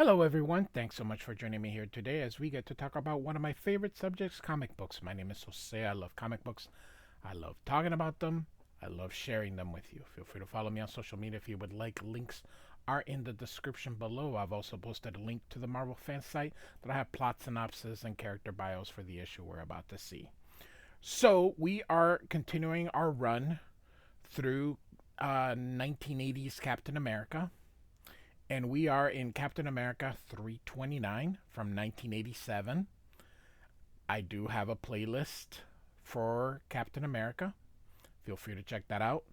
Hello, everyone. Thanks so much for joining me here today as we get to talk about one of my favorite subjects, comic books. My name is Jose. I love comic books. I love talking about them. I love sharing them with you. Feel free to follow me on social media if you would like. Links are in the description below. I've also posted a link to the Marvel fan site that I have plot synopsis and character bios for the issue we're about to see. So, we are continuing our run through 1980s Captain America, and we are in Captain America 329 from 1987. I do have a playlist for Captain America. Feel free to check that out.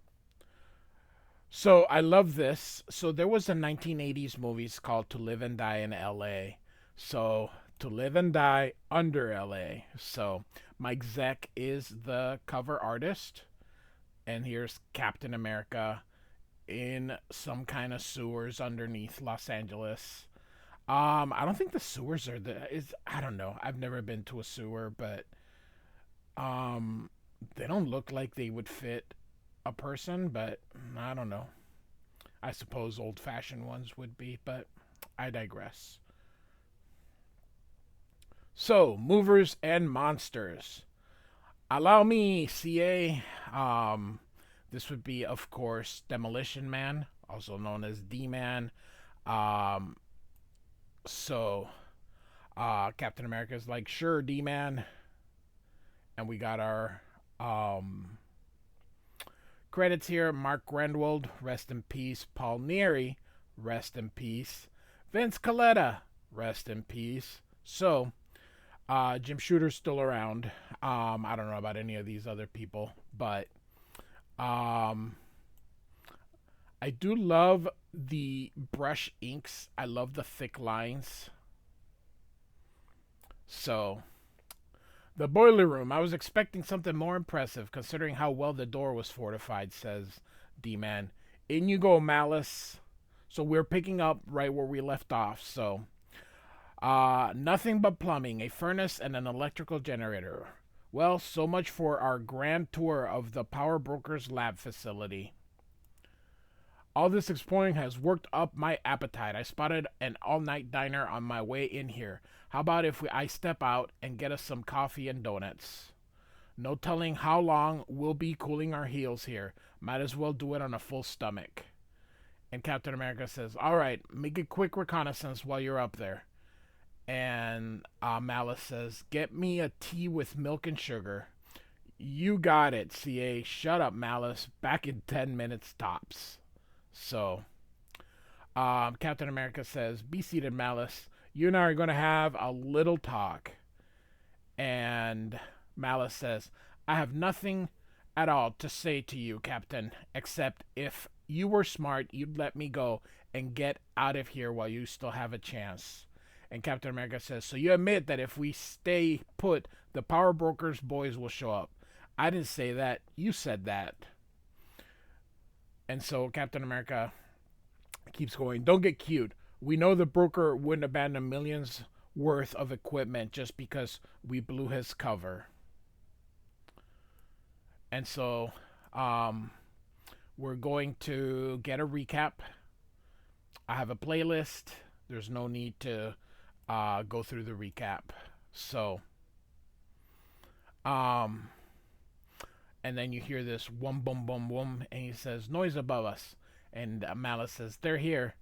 So I love this. So there was a 1980s movies called To Live and Die in LA. So To Live and Die Under LA. So Mike Zeck is the cover artist, and here's Captain America in some kind of sewers underneath Los Angeles. I don't think the sewers are the is I don't know. I've never been to a sewer, but um they don't look like they would fit a person, but I don't know. I suppose old-fashioned ones would be, but I digress. So, movers and monsters. Allow me, CA. This would be, of course, Demolition Man, also known as D-Man. Um, so, Captain America's like, sure, D-Man. And we got our um, credits here. Mark Gruenwald, rest in peace. Paul Neary, rest in peace. Vince Coletta, rest in peace. So, Jim Shooter's still around. I don't know about any of these other people, but um, I do love the brush inks. I love the thick lines. So, the boiler room. I was expecting something more impressive considering how well the door was fortified, says D Man. In you go, Malice. So, we're picking up right where we left off. So, nothing but plumbing, a furnace, and an electrical generator. Well, so much for our grand tour of the Power Brokers lab facility. All this exploring has worked up my appetite. I spotted an all night diner on my way in here. How about if I step out and get us some coffee and donuts? No telling how long we'll be cooling our heels here. Might as well do it on a full stomach. And Captain America says, all right, make a quick reconnaissance while you're up there. And Malice says, get me a tea with milk and sugar. You got it, CA. Shut up, Malice. Back in 10 minutes tops. So, Captain America says, be seated, Malice. You and I are going to have a little talk. And Malice says, I have nothing at all to say to you, Captain, except if you were smart, you'd let me go and get out of here while you still have a chance. And Captain America says, so you admit that if we stay put, the Power Brokers boys will show up. I didn't say that. You said that. And so Captain America keeps going, don't get cute. We know the broker wouldn't abandon millions worth of equipment just because we blew his cover. And so, we're going to get a recap. I have a playlist. There's no need to go through the recap. So, and then you hear this whum bum bum whum, and he says, noise above us. And Malice says, they're here.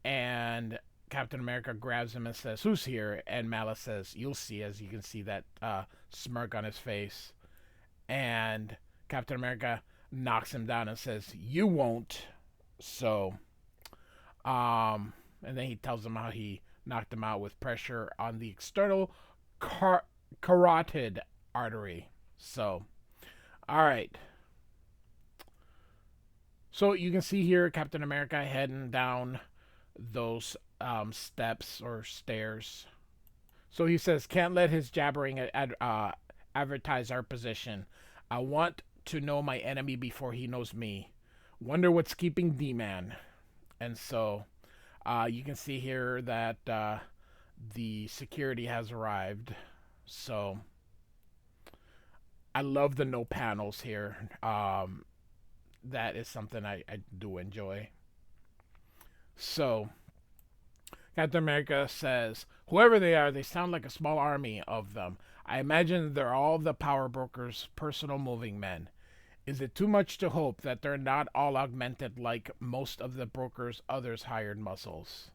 And Captain America grabs him and says, who's here? And Malice says, you'll see, as you can see that smirk on his face. And Captain America knocks him down and says, you won't. So, and then he tells him how he knocked him out with pressure on the external carotid artery. So, all right. So you can see here Captain America heading down those steps or stairs. So he says, can't let his jabbering advertise our position. I want to know my enemy before he knows me. Wonder what's keeping D-Man. And so, you can see here that the security has arrived. So I love the no panels here. That is something I do enjoy. So Captain America says, whoever they are, they sound like a small army of them. I imagine they're all the power brokers' personal moving men. Is it too much to hope that they're not all augmented like most of the brokers' others hired muscles?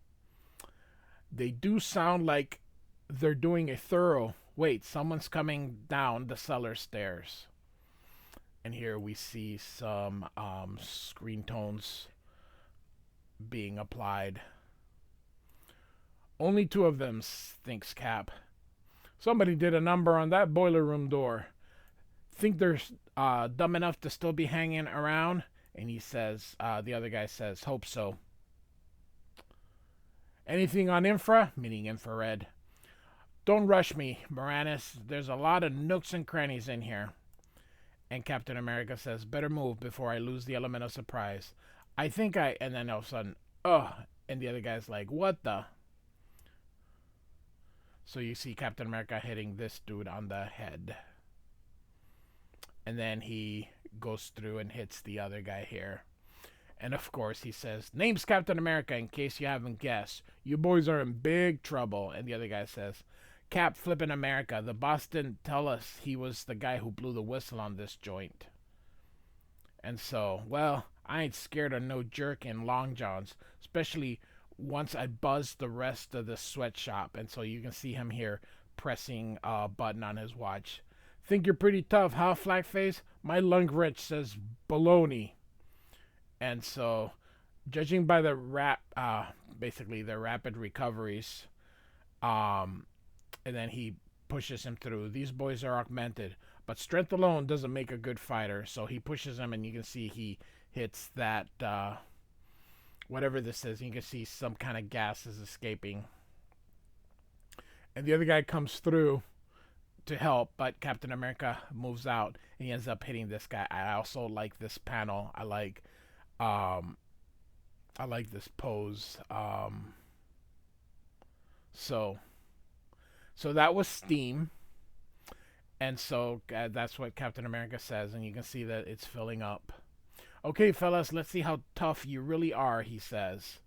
They do sound like they're doing a thorough. Wait, someone's coming down the cellar stairs. And here we see some screen tones being applied. Only two of them, thinks Cap. Somebody did a number on that boiler room door. Think they're dumb enough to still be hanging around? And he says, the other guy says, hope so. Anything on infra? Meaning infrared. Don't rush me, Moranis. There's a lot of nooks and crannies in here. And Captain America says, better move before I lose the element of surprise. I think I... And then all of a sudden, ugh. And the other guy's like, what the... So you see Captain America hitting this dude on the head. And then he goes through and hits the other guy here. And of course he says, name's Captain America in case you haven't guessed. You boys are in big trouble. And the other guy says, Cap flippin' America. The boss didn't tell us he was the guy who blew the whistle on this joint. And so, well, I ain't scared of no jerk in long johns. Especially once I buzzed the rest of the sweatshop. And so you can see him here pressing a button on his watch. Think you're pretty tough, huh, Flackface? My lung wrench says baloney. And so, judging by the basically the rapid recoveries, and then he pushes him through. These boys are augmented, but strength alone doesn't make a good fighter. So he pushes him, and you can see he hits that, whatever this is. You can see some kind of gas is escaping. And the other guy comes through to help, but Captain America moves out, and he ends up hitting this guy. I also like this panel. I like this pose. So that was steam, and so that's what Captain America says, and you can see that it's filling up. Okay, fellas, let's see how tough you really are, he says,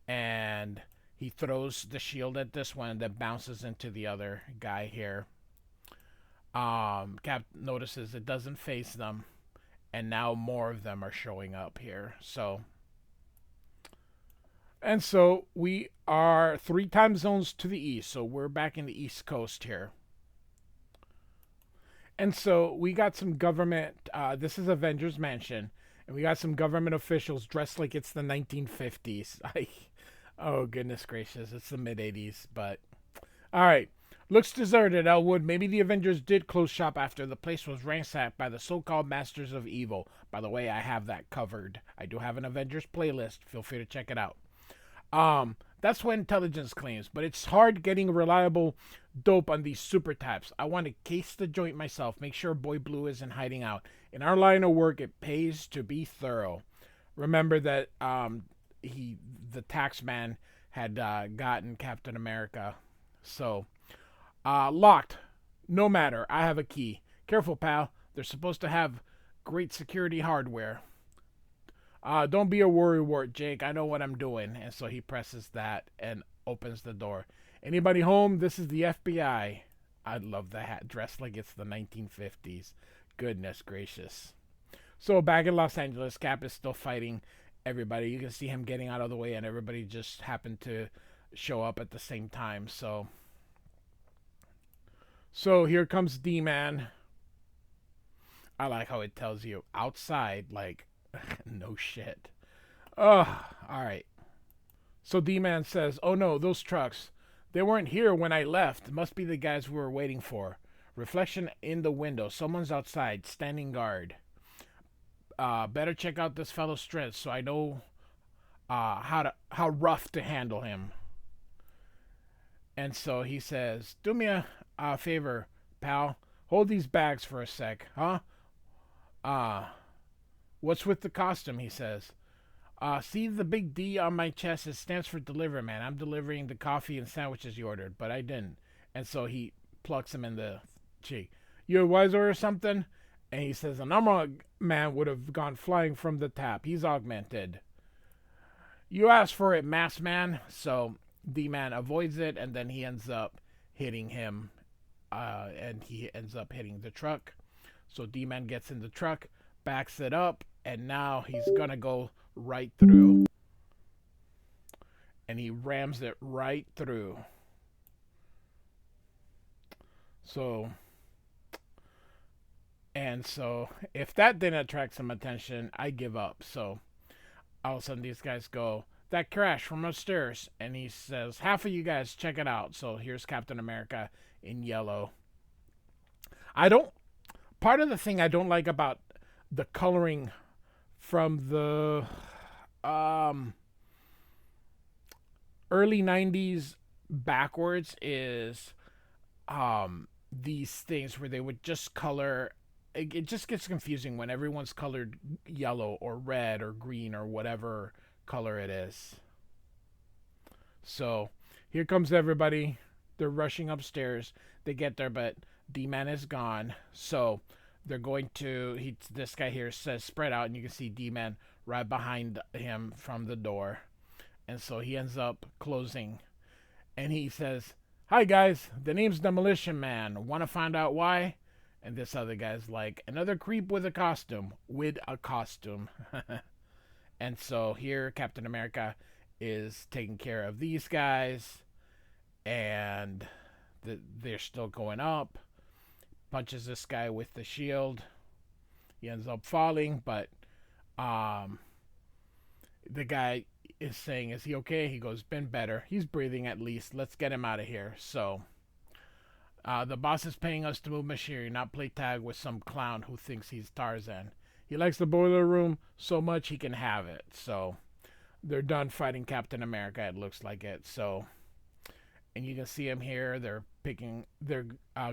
and he throws the shield at this one that bounces into the other guy here. Cap notices it doesn't face them, and now more of them are showing up here. So we are 3 time zones to the east, so we're back in the East Coast here. And so we got some government, this is Avengers Mansion, and we got some government officials dressed like it's the 1950s. Oh, goodness gracious, it's the mid-80s, but... Alright. Looks deserted, Elwood. Maybe the Avengers did close shop after the place was ransacked by the so-called Masters of Evil. By the way, I have that covered. I do have an Avengers playlist. Feel free to check it out. That's what intelligence claims, but it's hard getting reliable dope on these super types. I want to case the joint myself, make sure Boy Blue isn't hiding out. In our line of work, it pays to be thorough. Remember that the tax man had gotten Captain America. So... locked. No matter. I have a key. Careful, pal. They're supposed to have great security hardware. Don't be a worrywart, Jake. I know what I'm doing. And so he presses that and opens the door. Anybody home? This is the FBI. I love the hat. Dressed like it's the 1950s. Goodness gracious. So back in Los Angeles, Cap is still fighting everybody. You can see him getting out of the way, and everybody just happened to show up at the same time. So here comes D-Man. I like how it tells you outside, like, no shit. Oh, alright. So D-Man says, oh no, those trucks. They weren't here when I left. Must be the guys we were waiting for. Reflection in the window. Someone's outside, standing guard. Better check out this fellow's strength so I know how rough to handle him. And so he says, do me a favor, pal. Hold these bags for a sec, huh? What's with the costume, he says. See the big D on my chest? It stands for deliver, man. I'm delivering the coffee and sandwiches you ordered, but I didn't. And so he plucks him in the cheek. You a wiser or something? And he says, a normal man would have gone flying from the tap. He's augmented. You asked for it, masked man. So D-Man avoids it, and then he ends up hitting him, and he ends up hitting the truck. So D-Man gets in the truck, backs it up, and now he's gonna go right through, and he rams it right through. So, and so if that didn't attract some attention, I give up. So all of a sudden these guys go, that crash from upstairs, and he says, half of you guys check it out. So here's Captain America in yellow. I don't Part of the thing I don't like about the coloring from the early 90s backwards is these things where they would just color, it just gets confusing when everyone's colored yellow or red or green or whatever color it is. So here comes everybody. They're rushing upstairs. They get there, but D-Man is gone. So they're going to. This guy here says spread out, and you can see D-Man right behind him from the door. And so he ends up closing, and he says, "Hi guys, the name's Demolition Man. Want to find out why?" And this other guy's like, "Another creep with a costume." With a costume. And so here, Captain America is taking care of these guys, and they're still going up. Punches this guy with the shield. He ends up falling, but the guy is saying, "Is he okay?" He goes, "Been better. He's breathing at least. Let's get him out of here." So the boss is paying us to move machinery, not play tag with some clown who thinks he's Tarzan. He likes the boiler room so much he can have it. So they're done fighting Captain America, it looks like it. So, and you can see him here. They're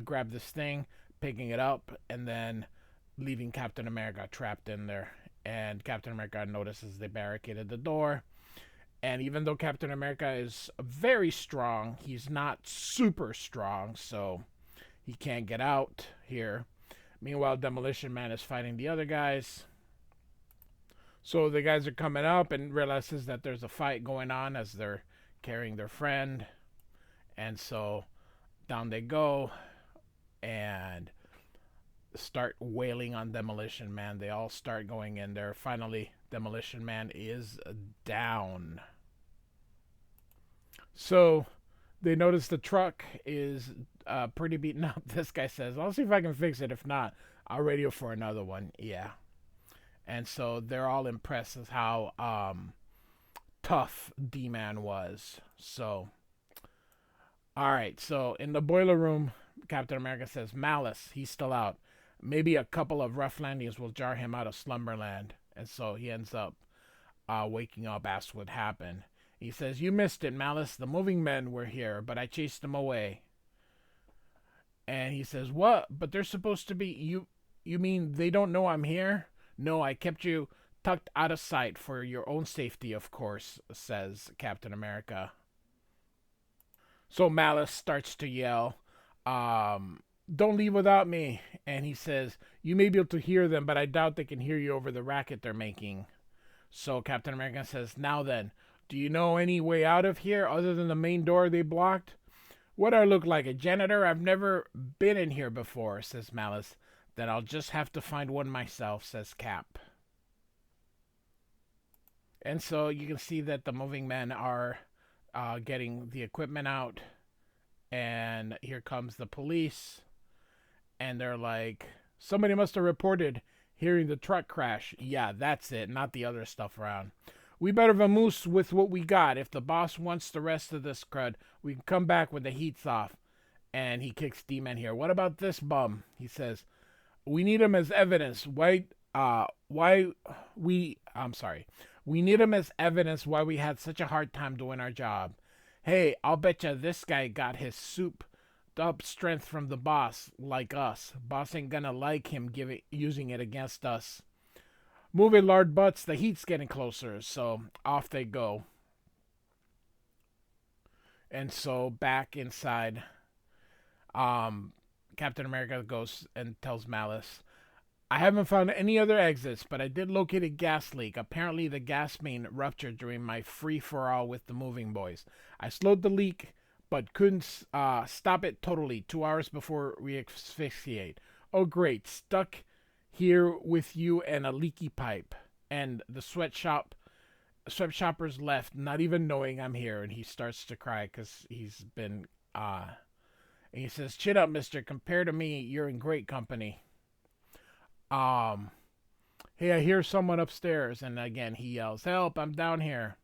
grab this thing, picking it up, and then leaving Captain America trapped in there. And Captain America notices they barricaded the door. And even though Captain America is very strong, he's not super strong, so he can't get out here. Meanwhile, Demolition Man is fighting the other guys. So the guys are coming up and realizes that there's a fight going on as they're carrying their friend. And so down they go and start wailing on Demolition Man. They all start going in there. Finally, Demolition Man is down. So they notice the truck is pretty beaten up. This guy says, "I'll see if I can fix it. If not, I'll radio for another one." Yeah. And so they're all impressed with how tough D-Man was. So, all right. So in the boiler room, Captain America says, "Malice, he's still out. Maybe a couple of rough landings will jar him out of slumberland." And so he ends up waking up, asks what happened. He says, "You missed it, Malice. The moving men were here, but I chased them away." And he says, "What? But they're supposed to be... You mean they don't know I'm here?" "No, I kept you tucked out of sight for your own safety, of course," says Captain America. So Malice starts to yell, "Don't leave without me." And he says, "You may be able to hear them, but I doubt they can hear you over the racket they're making." So Captain America says, "Now then, do you know any way out of here other than the main door they blocked?" "What I look like, a janitor? I've never been in here before," says Malice. "Then I'll just have to find one myself," says Cap. And so you can see that the moving men are getting the equipment out. And here comes the police. And they're like, "Somebody must have reported hearing the truck crash." "Yeah, that's it, not the other stuff around. We better vamoose with what we got. If the boss wants the rest of this crud, we can come back when the heat's off." And he kicks D-Man here. "What about this bum?" He says, "We need him as evidence. We need him as evidence why we had such a hard time doing our job. Hey, I'll betcha this guy got his souped up strength from the boss, like us. Boss ain't gonna like him using it against us. Move it, lard butts. The heat's getting closer." So off they go. And so back inside, Captain America goes and tells Malice, I haven't found any other exits, but I did locate a gas leak. Apparently, the gas main ruptured during my free for all with the moving boys. I slowed the leak, but couldn't stop it totally 2 hours before we asphyxiate. Oh, great. Stuck here with you and a leaky pipe. And the sweatshoppers left, not even knowing I'm here. And he starts to cry because he's been. And he says, "Chin up, mister. Compared to me, you're in great company." Um, Hey, I hear someone upstairs, and again he yells, "Help! I'm down here."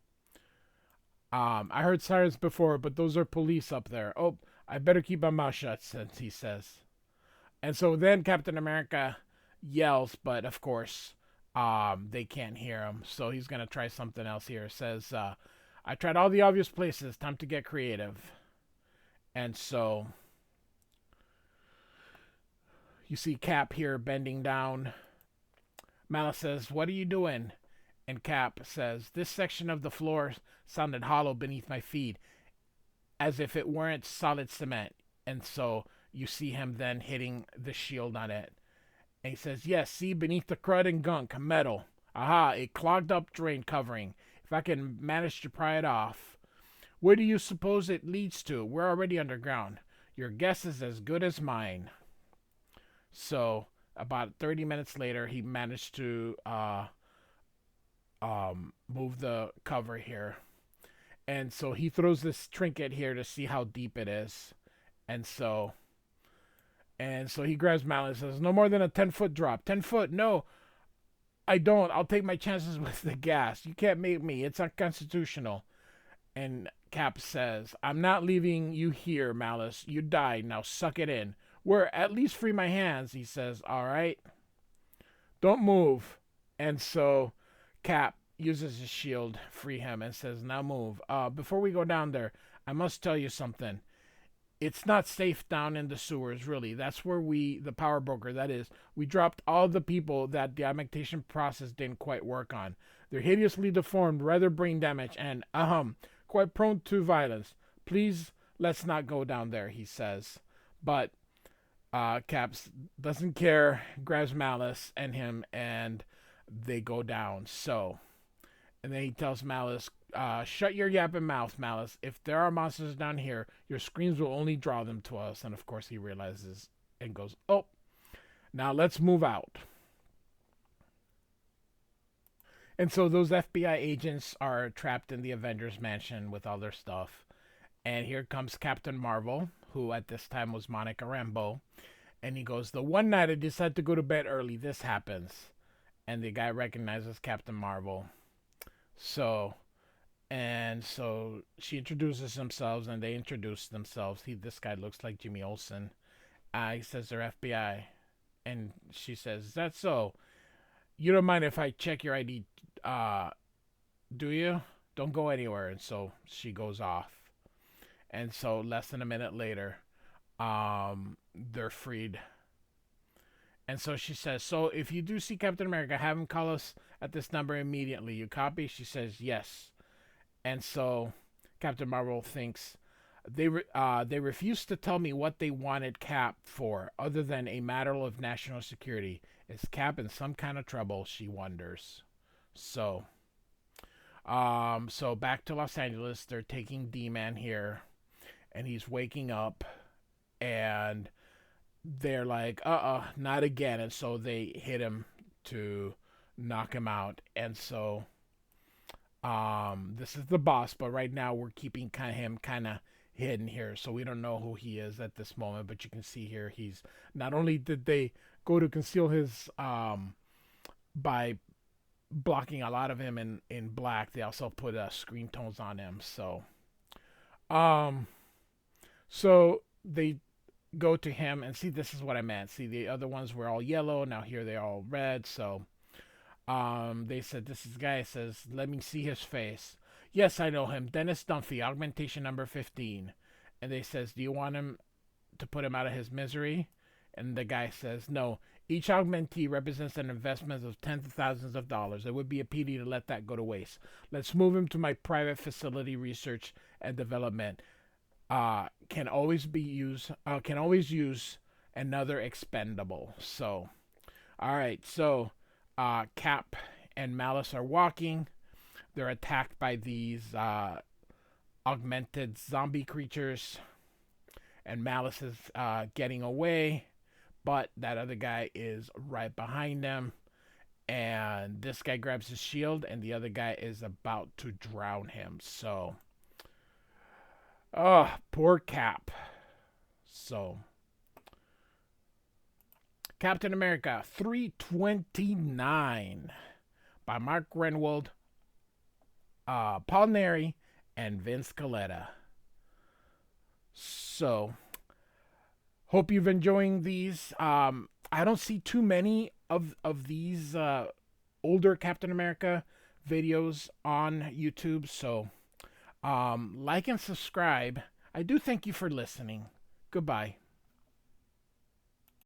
I heard sirens before, but those are police up there. Oh, I better keep my mouth shut, since he says. And so then Captain America yells, but of course, they can't hear him. So he's gonna try something else here. Says, "I tried all the obvious places. Time to get creative." And so you see Cap here bending down. Malice says, "What are you doing?" And Cap says, "This section of the floor sounded hollow beneath my feet, as if it weren't solid cement." And so you see him then hitting the shield on it. And he says, "Yes, see, beneath the crud and gunk, metal. Aha, a clogged up drain covering. If I can manage to pry it off. Where do you suppose it leads to? We're already underground. Your guess is as good as mine." So about 30 minutes later, he managed to move the cover here. And so he throws this trinket here to see how deep it is. And so he grabs Malin and says, "No more than a 10-foot drop." 10 foot? No, I don't. I'll take my chances with the gas. You can't make me. It's unconstitutional. And Cap says, "I'm not leaving you here, Malice. You died. Now suck it in. Where at least free my hands," he says. "All right. Don't move." And so Cap uses his shield, free him, and says, "Now move. Before we go down there, I must tell you something. It's not safe down in the sewers, really. That's where the power broker, that is, we dropped all the people that the augmentation process didn't quite work on. They're hideously deformed, rather brain damaged, and, quite prone to violence. Please, let's not go down there," he says. But Caps doesn't care, grabs Malice and him, and they go down. So, and then he tells Malice, "Shut your yapping mouth, Malice. If there are monsters down here, your screams will only draw them to us." And of course, he realizes and goes, "Oh, now let's move out." And so those FBI agents are trapped in the Avengers mansion with all their stuff. And here comes Captain Marvel, who at this time was Monica Rambeau. And he goes, "The one night I decided to go to bed early, this happens." And the guy recognizes Captain Marvel. So, and so she introduces themselves, and they introduce themselves. This guy looks like Jimmy Olsen. He says they're FBI. And she says, "Is that so? You don't mind if I check your ID, do you? Don't go anywhere." And so she goes off. And so less than a minute later, they're freed. And so she says, "So if you do see Captain America, have him call us at this number immediately. You copy?" She says, "Yes." And so Captain Marvel thinks they refused to tell me what they wanted Cap for, other than a matter of national security. Is Cap in some kind of trouble? She wonders. So, so back to Los Angeles. They're taking D-Man here, and he's waking up, and they're like, not again." And so they hit him to knock him out. And so this is the boss, but right now we're keeping him kind of hidden here, so we don't know who he is at this moment. But you can see here, he's not only did they go to conceal his by blocking a lot of him in black, they also put screen tones on him. So so they go to him, and see, this is what I meant. See, the other ones were all yellow, now here they're all red. So they said, "This is the guy." Says, "Let me see his face." "Yes, I know him. Dennis Dunphy, augmentation number 15. And they says, "Do you want him to put him out of his misery?" And the guy says, "No. Each augmentee represents an investment of tens of thousands of dollars. It would be a pity to let that go to waste. Let's move him to my private facility, research and development. Can always use another expendable." So All right, so Cap and Malice are walking. They're attacked by these augmented zombie creatures, and Malice is getting away, but that other guy is right behind them. And this guy grabs his shield, and the other guy is about to drown him. So, oh, poor Cap. So, Captain America 329 by Mark Gruenwald, Paul Neary, and Vince Coletta. So, hope you've enjoying these. I don't see too many of these older Captain America videos on YouTube. So, like and subscribe. I do thank you for listening. Goodbye.